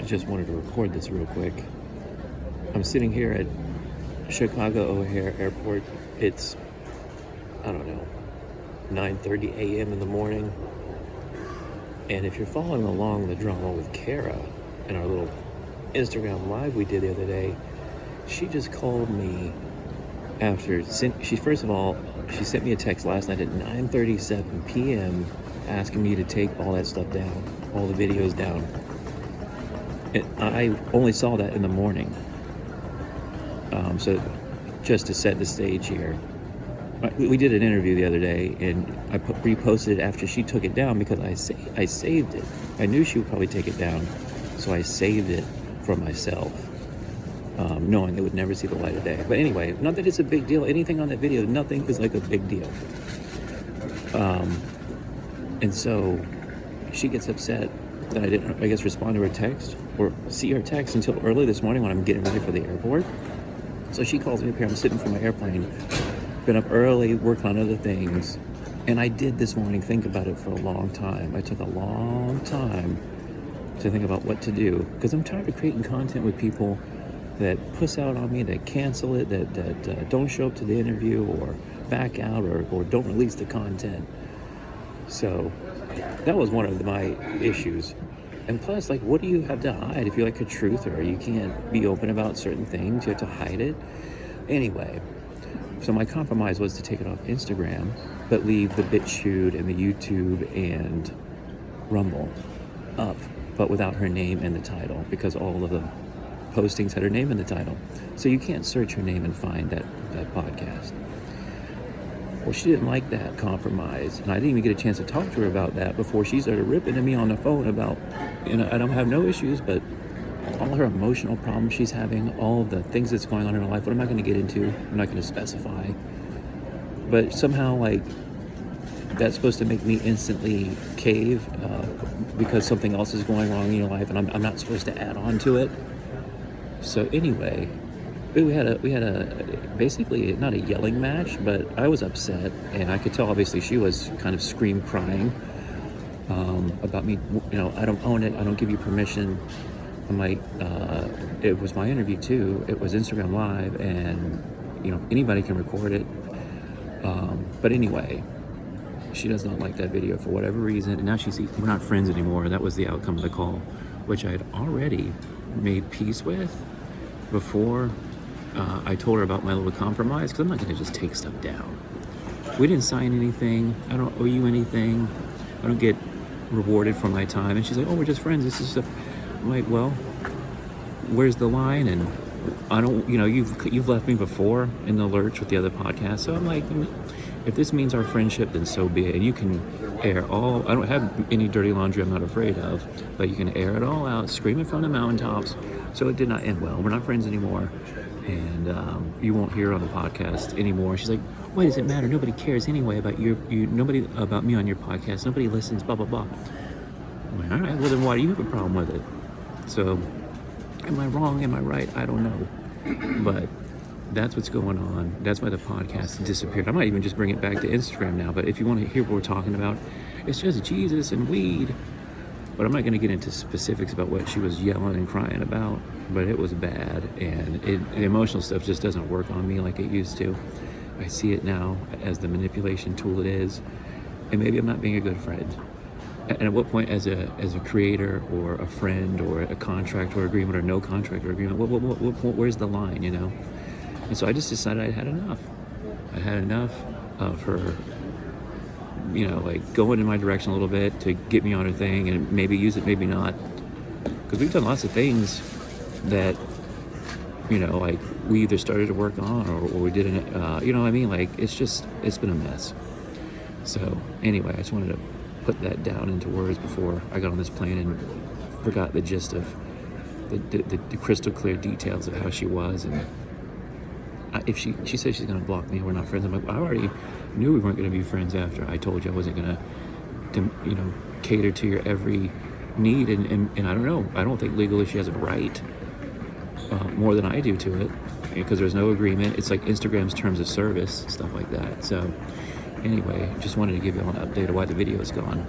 I just wanted to record this real quick. I'm sitting here at Chicago O'Hare Airport. It's, I don't know, 9:30 a.m. in the morning. And if you're following along the drama with Kara and our little Instagram live we did the other day, she just called me after, first of all, she sent me a text last night at 9:37 p.m. asking me to take all that stuff down, all the videos down. And I only saw that in the morning. So just to set the stage here, we did an interview the other day, and I reposted it after she took it down because I saved it. I knew she would probably take it down, so I saved it for myself, knowing it would never see the light of day. But anyway, not that it's a big deal. Anything on that video, nothing is like a big deal. And so she gets upset that I didn't, I guess, respond to her text or see her text until early this morning when I'm getting ready for the airport. So she calls me up here. I'm sitting from my airplane, been up early, working on other things. And I did this morning think about it for a long time. I took a long time to think about what to do because I'm tired of creating content with people that puss out on me, that cancel it, that don't show up to the interview or back out or don't release the content. So that was one of my issues. And plus, like, what do you have to hide if you're like a truther? You can't be open about certain things. You have to hide it. Anyway, so my compromise was to take it off Instagram, but leave the BitChute and the YouTube and Rumble up, but without her name in the title, because all of the postings had her name in the title. So you can't search her name and find that podcast. Well, she didn't like that compromise, and I didn't even get a chance to talk to her about that before she started ripping at me on the phone about, I don't have no issues, but all her emotional problems she's having, all the things that's going on in her life, what am I going to get into? I'm not going to specify. But somehow, like, that's supposed to make me instantly cave because something else is going wrong in your life, and I'm not supposed to add on to it. So anyway, we had a basically not a yelling match, but I was upset, and I could tell obviously she was kind of scream crying about me. I don't own it. I don't give you permission. I'm like, it was my interview too. It was Instagram Live, and anybody can record it. But anyway, she does not like that video for whatever reason, and now we're not friends anymore. That was the outcome of the call, which I had already made peace with before I told her about my little compromise, because I'm not going to just take stuff down. We didn't sign anything. I don't owe you anything. I don't get rewarded for my time. And she's like, oh, we're just friends. This is stuff. I'm like, well, where's the line? And I don't, you've left me before in the lurch with the other podcast. So I'm like, if this means our friendship, then so be it. And you can air all, I don't have any dirty laundry I'm not afraid of, but you can air it all out, scream it from the mountaintops. So it did not end well. We're not friends anymore. And you won't hear on the podcast anymore. She's like, why does it matter? Nobody cares anyway about nobody about me on your podcast. Nobody listens, blah, blah, blah. I'm like, all right, well then why do you have a problem with it? So am I wrong? Am I right? I don't know. But that's what's going on. That's why the podcast disappeared. I might even just bring it back to Instagram now. But if you want to hear what we're talking about, it's just Jesus and weed. But I'm not going to get into specifics about what she was yelling and crying about, but it was bad, and the emotional stuff just doesn't work on me like it used to. I see it now as the manipulation tool it is, and maybe I'm not being a good friend. And at what point, as a creator or a friend or a contract or agreement or no contract or agreement, where's the line, And so I just decided I had enough. I had enough of her like going in my direction a little bit to get me on her thing and maybe use it, maybe not. Because we've done lots of things that, like we either started to work on or we didn't, Like it's been a mess. So anyway, I just wanted to put that down into words before I got on this plane and forgot the gist of the crystal clear details of how she was. And if she says she's going to block me and we're not friends, I'm like, I already knew we weren't going to be friends after I told you I wasn't going to cater to your every need. And I don't know. I don't think legally she has a right more than I do to it, because there's no agreement. It's like Instagram's terms of service, stuff like that. So anyway, just wanted to give you all an update of why the video is gone.